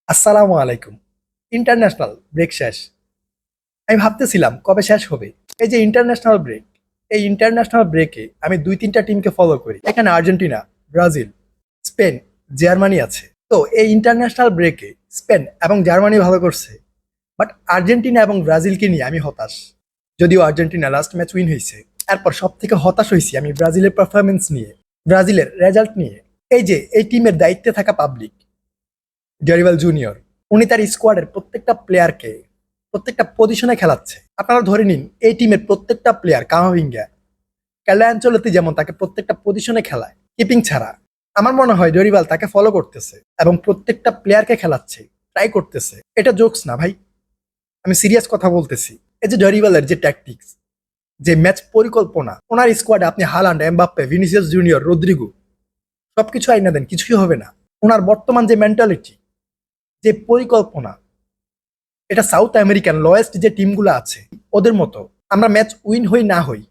আসসালামু আলাইকুম। International break শেষ। আমি ভাবতেছিলাম কবে শেষ হবে। এই যে ইন্টারন্যাশনাল ব্রেক, এই ইন্টারন্যাশনাল ব্রেকে আমি ২-৩টা টিমকে ফলো করি। এখানে আর্জেন্টিনা, ব্রাজিল, স্পেন, জার্মানি আছে। তো এই ইন্টারন্যাশনাল ব্রেকে স্পেন এবং জার্মানি ভালো করছে। বাট আর্জেন্টিনা এবং ব্রাজিলকে নিয়ে আমি হতাশ। যদিও আর্জেন্টিনা লাস্ট ম্যাচ উইন হয়েছে। এরপর সবথেকে হতাশ হইছি আমি ব্রাজিলের পারফরম্যান্স নিয়ে, ব্রাজিলের রেজাল্ট নিয়ে। এই যে এই টিমের দায়িত্বে থাকা পাবলিক, ডেরিভাল জুনিয়র, উনি তার স্কোয়াডের প্রত্যেকটা প্লেয়ারকে প্রত্যেকটা পজিশনে খেলাচ্ছে। আপনারা ধরে নিন এই টিমের প্রত্যেকটা প্লেয়ার কামাভিঙ্গা, ক্যালো অ্যাঞ্চেলোত্তি যেমন তাকে প্রত্যেকটা পজিশনে খেলায় কিপিং ছাড়া। আমার মনে হয় ডরিবাল তাকে ফলো করতেছে এবং প্রত্যেকটা প্লেয়ারকে খেলাচ্ছে, ট্রাই করতেছে। এটা জোকস না ভাই, আমি সিরিয়াস কথা বলতেছি। এই যে ডরিবালের যে ট্যাকটিক্স, যে ম্যাচ পরিকল্পনা, ওনার স্কোয়াডে আপনি Haaland, Mbappe, Vinicius Junior, Rodrygo সবকিছু আইনা দেন, কিছুই হবে না। ওনার বর্তমান যে মেন্টালিটি, যে পরিকল্পনা, এটা সাউথ আমেরিকান লোয়েস্ট যে টিমগুলো আছে ওদের মতো। আমরা ম্যাচ উইন হই না হই,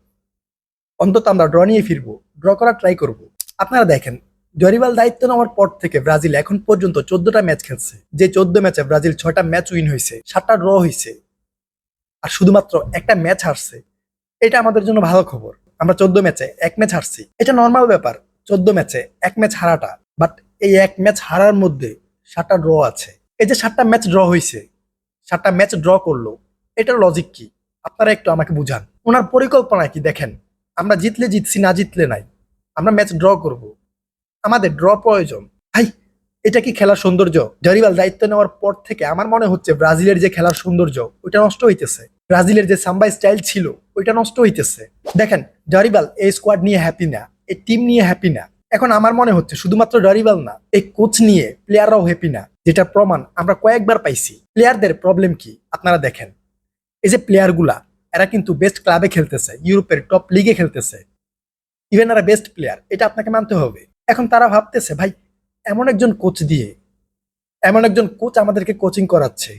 অন্তত আমরা ড্র নিয়ে ফিরবো, ড্র করার ট্রাই করব। আপনারা দেখেন, জরিবাল দায়িত্ব নেওয়ার পর থেকে ব্রাজিল এখন পর্যন্ত 14টা ম্যাচ খেলছে। যে 14 ম্যাচে ব্রাজিল 6টা ম্যাচ উইন হয়েছে, 7টা ড্র হয়েছে, আর শুধুমাত্র একটা ম্যাচ হারছে। এটা আমাদের জন্য ভালো খবর। আমরা 14 ম্যাচে এক ম্যাচ হারছি, এটা নর্মাল ব্যাপার। 14 ম্যাচে এক ম্যাচ হারাটা, বাট এই এক ম্যাচ হারার মধ্যে 7টা ড্র আছে। এই যে 7টা ম্যাচ ড্র হয়েছে, 7টা ম্যাচ ড্র করলো, এটার লজিক কি আপনারা একটু আমাকে বুঝান। ওনার পরিকল্পনা কি দেখেন, আমরা জিতলে জিতছি, না জিতলে নাই, আমরা ম্যাচ ড্র করব, আমাদের ড্র প্রয়োজন। ভাই, এটা কি খেলার সৌন্দর্য? জরিবাল দায়িত্ব নেওয়ার পর থেকে আমার মনে হচ্ছে ব্রাজিলের যে খেলার সৌন্দর্য ওইটা নষ্ট হইতেছে। ব্রাজিলের যে সাম্বা স্টাইল ছিল ওইটা নষ্ট হইতেছে। দেখেন, জরিবাল এই স্কোয়াড নিয়ে হ্যাপি না, এই টিম নিয়ে হ্যাপি না। এখন আমার মনে হচ্ছে শুধুমাত্র জরিবাল না, এই কোচ নিয়ে প্লেয়াররাও হ্যাপি না, যেটা প্রমাণ আমরা কয়েকবার পাইছি। প্লেয়ারদের প্রবলেম কি আপনারা দেখেন। এই যে প্লেয়ারগুলা, এরা কিন্তু বেস্ট ক্লাবে খেলতেছে, ইউরোপের টপ লিগে খেলতেছে, ইভেন এরা বেস্ট প্লেয়ার, এটা আপনাকে মানতে হবে। এখন তারা ভাবতেছে ভাই, এমন একজন কোচ দিয়ে, এমন একজন কোচ আমাদেরকে কোচিং করাচ্ছে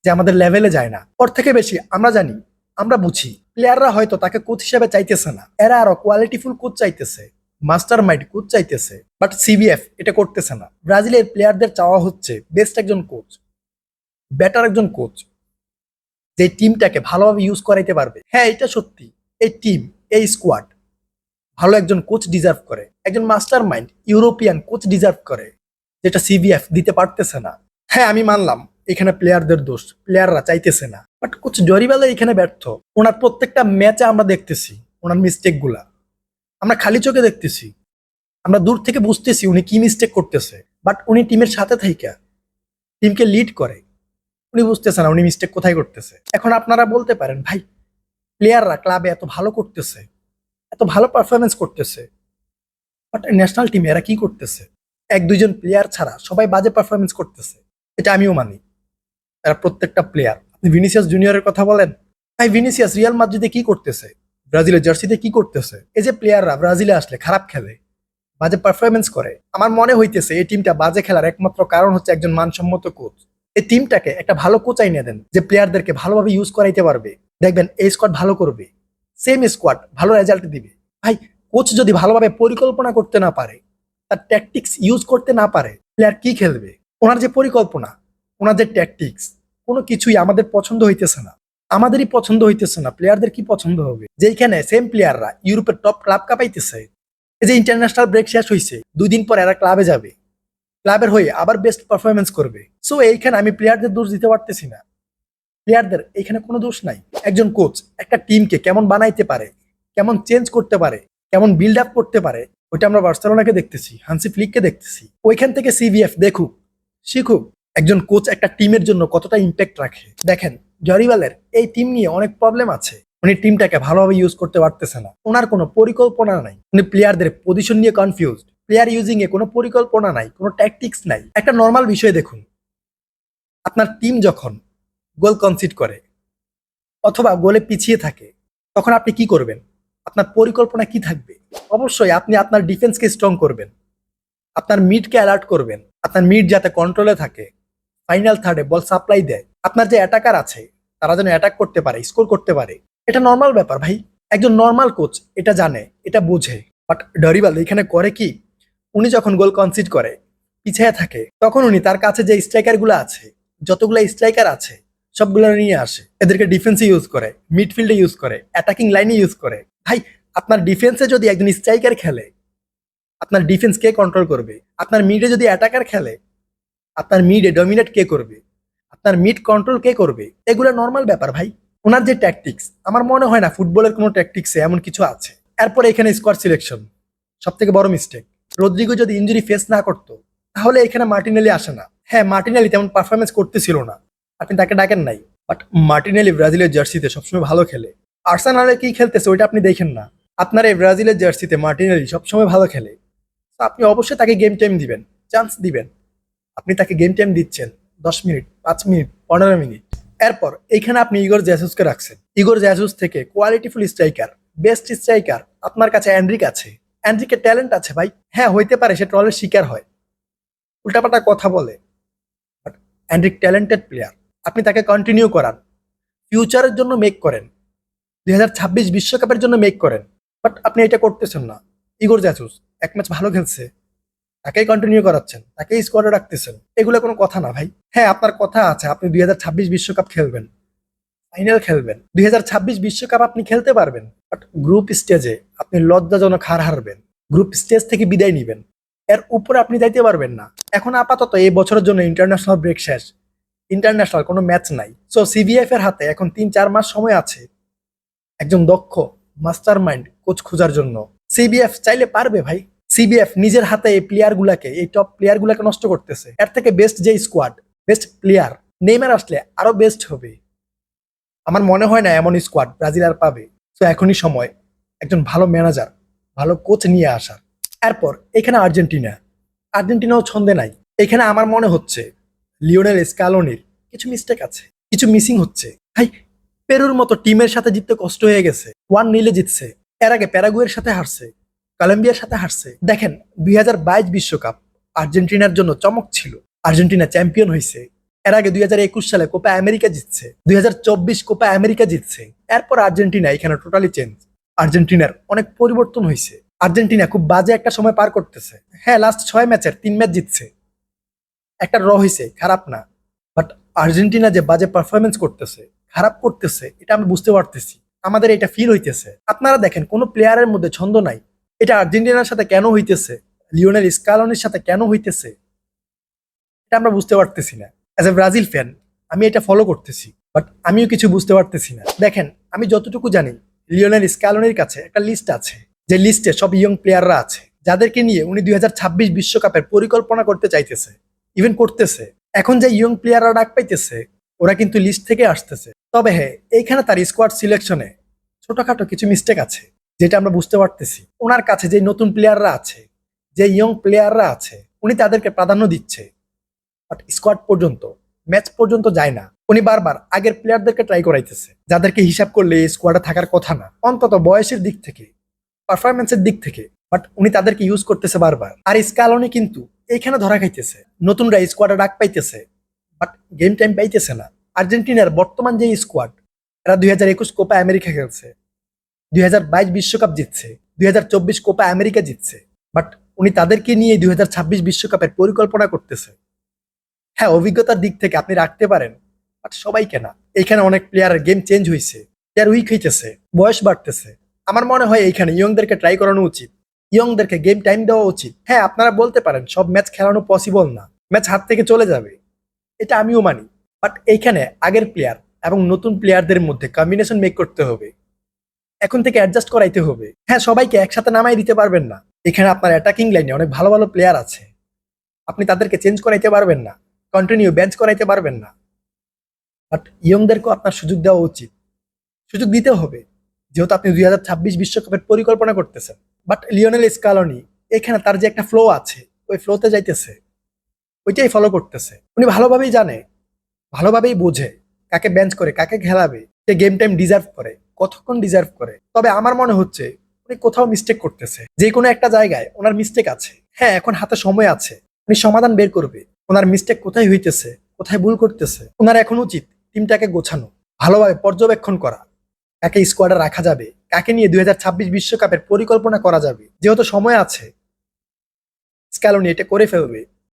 যে আমাদের লেভেলে যায় না। ওর থেকে বেশি আমরা জানি, আমরা বুঝি। প্লেয়াররা হয়তো তাকে কোচ হিসেবে চাইতেছে না, এরা আরো কোয়ালিটিফুল কোচ চাইতেছে, মাস্টার মাইন্ড কোচ চাইতেছে। বাট সিবিএফ এটা করতেছে না। ব্রাজিলের প্লেয়ারদের চাওয়া হচ্ছে বেস্ট একজন কোচ, বেটার একজন কোচ, যে টিমটাকে ভালোভাবে ইউজ করাইতে পারবে। হ্যাঁ, এটা সত্যি, এই টিম, এই স্কোয়াড ভালো একজন কোচ ডিজার্ভ করে, একজন master mind European coach deserve করে, যেটা সিবিএফ দিতে পারতেছে না। হ্যাঁ, আমি মানলাম এখানে প্লেয়ারদের দোষ, প্লেয়াররা চাইতেছে না, বাট কোচ জরিবালা এখানে ব্যর্থ। ওনার প্রত্যেকটা ম্যাচে আমরা দেখতেছি ওনার মিস্টেক গুলা, আমরা খালি চোখে দেখতেছি, আমরা দূর থেকে বুঝতেছি উনি কি মিস্টেক করতেছে। বাট উনি টিমের সাথে থাইকা টিমকে লিড করে, উনি বুঝতেছে না উনি মিস্টেক কোথায় করতেছে। এখন আপনারা বলতে পারেন ভাই, প্লেয়াররা ক্লাবে এত ভালো করতেছে, এত ভালো পারফরমেন্স করতেছে, বাট ন্যাশনাল টিমে এরা কি করতেছে? এক দুইজন প্লেয়ার ছাড়া সবাই বাজে পারফরমেন্স করতেছে, এটা আমিও মানি। এরা প্রত্যেকটা প্লেয়ার, আপনি ভিনিসিয়াস জুনিয়রের কথা বলেন, ভাই ভিনিসিয়াস রিয়াল মাদ্রিদে কি করতেছে, ব্রাজিলের জার্সিতে কি করতেছে? এই যে প্লেয়াররা ব্রাজিলে আসলে খারাপ খেলে, বাজে পারফরমেন্স করে, আমার মনে হইতেছে এই টিমটা বাজে খেলার একমাত্র কারণ হচ্ছে একজন মানসম্মত কোচ। এই টিমটাকে একটা ভালো কোচ আইনে দেন, যে প্লেয়ারদেরকে ভালোভাবে ইউজ করাইতে পারবে, দেখবেন এই স্কোয়াড ভালো করবে, সেম স্কোয়াড ভালো রেজাল্ট দিবে। ভাই, কোচ যদি ভালোভাবে পরিকল্পনা করতে না পারে, তার ট্যাকটিক্স ইউজ করতে না পারে, প্লেয়ার কি খেলবে? ওনার যে পরিকল্পনা, ওনার যে ট্যাকটিক্স, কোনো কিছুই আমাদের পছন্দ হইতেছে না। আমাদেরই পছন্দ হইতেছে না, প্লেয়ারদের কি পছন্দ হবে? যেখানে সেম প্লেয়াররা ইউরোপের টপ ক্লাব কাঁপাইতেছে। এই যে ইন্টারন্যাশনাল ব্রেক শেষ হয়েছে, 2 দিন পর এরা ক্লাবে যাবে, ক্লাবের হয়ে আবার বেস্ট পারফরমেন্স করবে। সো এইখানে আমি প্লেয়ারদের দোষ দিতে পারতেছি না, প্লেয়ারদের এখানে কোনো দোষ নাই। একজন কোচ একটা টিমকে কেমন বানাইতে পারে, কেমন চেঞ্জ করতে পারে, কেমন বিল্ড আপ করতে পারে, ওইটা আমরা বার্সেলোনাকে দেখতেছি, হান্সি ফ্লিককে দেখতেছি। ওইখান থেকে সিভিএফ দেখুক, শিখুক একজন কোচ একটা টিমের জন্য কতটা ইম্প্যাক্ট রাখে। দেখেন, জরিবালের এই টিম নিয়ে অনেক প্রবলেম আছে। উনি টিমটাকে ভালোভাবে ইউজ করতে পারতেছে না, ওনার কোনো পরিকল্পনা নাই, উনি প্লেয়ারদের পজিশন নিয়ে কনফিউজড, প্লেয়ার ইউজিং এ কোনো পরিকল্পনা নাই, কোনো ট্যাকটিক্স নাই। একটা নর্মাল বিষয় দেখুন, আপনার টিম যখন গোল কনসিড করে অথবা গোলে পিছিয়ে থাকে, তখন আপনি কি করবেন? আপনার পরিকল্পনা কি থাকবে? অবশ্যই আপনি আপনার ডিফেন্সকে স্ট্রং করবেন, আপনার মিডকে অ্যালার্ট করবেন, আপনার মিড যাতে কন্ট্রোলে থাকে, ফাইনাল থার্ডে বল সাপ্লাই দেয়, আপনার যে অ্যাটাকার আছে তারা যেন অ্যাটাক করতে পারে, স্কোর করতে পারে। এটা নর্মাল ব্যাপার ভাই, একজন নর্মাল কোচ এটা জানে, এটা বোঝে। বাট ডরিবাল এখানে করে কি, উনি যখন গোল কনসিড করে পিছিয়ে থাকে, তখন উনি তার কাছে যে স্ট্রাইকার গুলো আছে, যতগুলো স্ট্রাইকার আছে সবগুলো নিয়ে আসে, এদেরকে ডিফেন্সে ইউজ করে, মিডফিল্ডে ইউজ করে, অ্যাটাকিং লাইনে ইউজ করে। ভাই, আপনার ডিফেন্সে যদি একজন স্ট্রাইকার খেলে, আপনার ডিফেন্স কে কন্ট্রোল করবে? আপনার মিডে যদি অ্যাটাকার খেলে, আপনার মিডে ডমিনেট কে করবে? আপনার মিড কন্ট্রোল কে করবে? এগুলো নর্মাল ব্যাপার ভাই। ওনার যে ট্যাকটিক্স, আমার মনে হয় না ফুটবলের কোনো ট্যাকটিক্সে এমন কিছু আছে। এরপরে এখানে স্কোয়াড সিলেকশন, সব থেকে বড় মিস্টেক। রদ্রিগো যদি ইঞ্জুরি ফেস না করতো, তাহলে এখানে মার্টিনেলি আসে না। হ্যাঁ, মার্টিনেলি তেমন পারফরমেন্স করতেছিল না, আপনি তাকে ডাকেন নাই, বাট মার্টিনেলি ব্রাজিলের জার্সিতে সবসময় ভালো খেলে। আর্সেনালে কি খেলতেছে ওইটা আপনি দেখেন না, আপনার এই ব্রাজিলের জার্সিতে মার্টিনেলি সবসময় ভালো খেলে। তো আপনি অবশ্যই তাকে গেম টাইম দিবেন, চান্স দিবেন। আপনি তাকে গেম টাইম দিচ্ছেন 10 মিনিট, 5 মিনিট, 15 মিনিট। এরপর এইখানে আপনি ইগোর জ্যাসুসকে রাখছেন। ইগোর জ্যাসুস থেকে কোয়ালিটিফুল স্ট্রাইকার, বেস্ট স্ট্রাইকার আপনার কাছে অ্যান্ড্রিক আছে। অ্যান্ড্রিকের ট্যালেন্ট আছে ভাই, হ্যাঁ হইতে পারে সে ট্রলের শিকার হয়, উল্টাপাল্টা কথা বলে, বাট অ্যান্ড্রিক ট্যালেন্টেড প্লেয়ার। আপনি তাকে কন্টিনিউ করান, ফিউচারের জন্য মেক করেন, 2026 বিশ্বকাপের জন্য মেক করেন। বাট আপনি এটা করতেছেন না। ইগোর জ্যাসুস এক ম্যাচ ভালো খেলছে, তাকেই কন্টিনিউ করাচ্ছেন, তাকেই স্কোয়াডে রাখতেছেন। এগুলো কোনো কথা না ভাই। হ্যাঁ, আপনার কথা আছে, আপনি 2026 বিশ্বকাপ খেলবেন, ফাইনাল খেলবেন, 2026 বিশ্বকাপ আপনি খেলতে পারবেন। বাট গ্রুপ স্টেজে আপনি লজ্জাজনক হার হারবেন, গ্রুপ স্টেজ থেকে বিদায় নিবেন, এর উপরে আপনি যাইতে পারবেন না। এখন আপাতত এই বছরের জন্য ইন্টারন্যাশনাল ব্রেক শেষ, ইন্টারন্যাশনাল কোনো ম্যাচ নাই। সো সিবিএফ এর হাতে এখন 3-4 মাস সময় আছে একজন দক্ষ মাস্টার মাইন্ড কোচ খোঁজার জন্য। সিবিএফ চাইলে পারবে ভাই। সিবিএফ নিজের হাতে এই প্লেয়ার গুলাকে, এই টপ প্লেয়ার গুলাকে নষ্ট করতেছে। এর থেকে বেস্ট যে স্কোয়াড, বেস্ট প্লেয়ার নেইমার আসলে আরো বেস্ট হবে। আমার মনে হয় না এমন স্কোয়াড ব্রাজিল আর পাবে। তো এখনই সময় একজন ভালো ম্যানেজার, ভালো কোচ নিয়ে আসার। এরপর এখানে আর্জেন্টিনা, আর্জেন্টিনাও ছন্দে নাই। এখানে আমার মনে হচ্ছে লিওনেল স্কালোনির কিছু মিস্টেক আছে, কিছু মিসিং হচ্ছে। ভাই, পেরুর মতো টিমের সাথে জিততে কষ্ট হয়ে গেছে, 1-0 জিতছে। এর আগে প্যারাগুয়ের সাথে হারছে, কলম্বিয়ার সাথে হারছে। দেখেন, 2022 বিশ্বকাপ আর্জেন্টিনার জন্য চমক ছিল, আর্জেন্টিনা চ্যাম্পিয়ন হয়েছে। এর আগে 2021 সালে কোপা আমেরিকা জিতছে, 2024 কোপা আমেরিকা জিতছে। এরপর আর্জেন্টিনা এখানে টোটালি চেঞ্জ, আর্জেন্টিনার অনেক পরিবর্তন হয়েছে। আর্জেন্টিনা খুব বাজে একটা সময় পার করতেছে। হ্যাঁ, লাস্ট 6 ম্যাচের 3 ম্যাচ জিতছে, একটা ড্র হয়েছে, খারাপ না। বাট আর্জেন্টিনা যে বাজে পারফরমেন্স করতেছে, খারাপ করতেছে, এটা আমি বুঝতে পারতেছি, আমাদের এটা ফিল হইতেছে। আপনারা দেখেন, কোনো প্লেয়ারের মধ্যে ছন্দ নাই। এটা আর্জেন্টিনার সাথে কেন হইতেছে, লিওনেল স্কালোনির সাথে কেন হইতেছে, এটা আমরা বুঝতে পারতেছি না। অ্যাজ এ ব্রাজিল ফ্যান আমি এটা ফলো করতেছি, বাট আমিও কিছু বুঝতে পারতেছি না। দেখেন, আমি যতটুকু জানি লিওনেল স্কালোনির কাছে একটা লিস্ট আছে, যে লিস্টে সব ইয়ং প্লেয়াররা আছে, যাদেরকে নিয়ে উনি 2026 বিশ্বকাপের পরিকল্পনা করতে চাইতেছে, ইভেন করতেছে। এখন যে ইয়ং প্লেয়াররা ডাক পাইতেছে, ওরা কিন্তু লিস্ট থেকে আসতেছে। তবে হ্যাঁ, এইখানে তার স্কোয়াড সিলেকশনে ছোটখাটো কিছু মিস্টেক আছে, যেটা আমরা বুঝতে পারতেছি। ওনার কাছে যে নতুন প্লেয়াররা আছে, যে ইয়ং প্লেয়াররা আছে, উনি তাদেরকে প্রাধান্য দিচ্ছে, বাট স্কোয়াড পর্যন্ত, ম্যাচ পর্যন্ত যায় না। উনি বারবার আগের প্লেয়ারদেরকে ট্রাই করাইতেছে, যাদেরকে হিসাব করলে এই স্কোয়াডে থাকার কথা না, অন্তত বয়সের দিক থেকে, পারফরমেন্সের দিক থেকে। বাট উনি তাদেরকে ইউজ করতেছে বারবার। আর স্কালোনি কিন্তু এইখানে ধরা খাইতেছে, নতুনরা স্কোয়াডে ডাক পাইতেছে, বাট গেম টাইম পাইতেছে না। আর্জেন্টিনার বর্তমান যে স্কোয়াড, এরা 2021 কোপা আমেরিকা খেলছে, 2022 বিশ্বকাপ জিতছে, 2024 কোপা আমেরিকা জিতছে। বাট উনি তাদেরকে নিয়ে 2026 বিশ্বকাপের পরিকল্পনা করতেছে। হ্যাঁ, অভিজ্ঞতার দিক থেকে আপনি রাখতে পারেন, বাট সবাইকে না। এখানে অনেক প্লেয়ারের গেম চেঞ্জ হয়েছে, প্লেয়ার উইক হইতেছে, বয়স বাড়তেছে। আমার মনে হয় এইখানে ইয়ংদেরকে ট্রাই করানো উচিত, ইয়ংদেরকে গেম টাইম দেওয়া উচিত। হ্যাঁ, আপনারা বলতে পারেন সব ম্যাচ খেলানো পসিবল না, ম্যাচ হাত থেকে চলে যাবে, এটা আমিও মানি। বাট এইখানে আগের প্লেয়ার এবং নতুন প্লেয়ারদের মধ্যে কম্বিনেশন মেক করতে হবে, এখন থেকে অ্যাডজাস্ট করাইতে হবে। হ্যাঁ, সবাইকে একসাথে নামাই দিতে পারবেন না। এখানে আপনার অ্যাটাকিং লাইনে অনেক ভালো ভালো প্লেয়ার আছে, আপনি তাদেরকে চেঞ্জ করাইতে পারবেন না, কন্টিনিউ বেঞ্চ করাইতে পারবেন না। বাট ইয়ংদেরকেও আপনার সুযোগ দেওয়া উচিত, সুযোগ দিতে হবে, যেহেতু আপনি 2026 বিশ্বকাপের পরিকল্পনা করতেছেন। বাট লিওনেল স্কালোনি এখানে তার যে একটা ফ্লো আছে, ওই ফ্লোতে যাইতেছে, ওইটাই ফলো করতেছে। উনি ভালোভাবেই জানে, ভালোভাবেই বোঝে কাকে বেঞ্চ করে, কাকে খেলাবে, সে গেম টাইম ডিজার্ভ করে, কতক্ষণ ডিজার্ভ করে। তবে আমার মনে হচ্ছে উনি কোথাও মিস্টেক করতেছে, যে কোনো একটা জায়গায় ওনার মিস্টেক আছে। হ্যাঁ, এখন হাতে সময় আছে, উনি সমাধান বের করবে, ওনার মিস্টেক কোথায় হইতেছে, কোথায় ভুল করতেছে। ওনার এখন উচিত টিমটাকে গোছানো, ভালোভাবে পর্যবেক্ষণ করা, কাকে স্কোয়াডে রাখা যাবে, কাকে নিয়ে 2026 বিশ্বকাপের পরিকল্পনা করা যাবে। যেহেতু সময় আছে, স্ক্যালোনি এটা করে ফেলবে।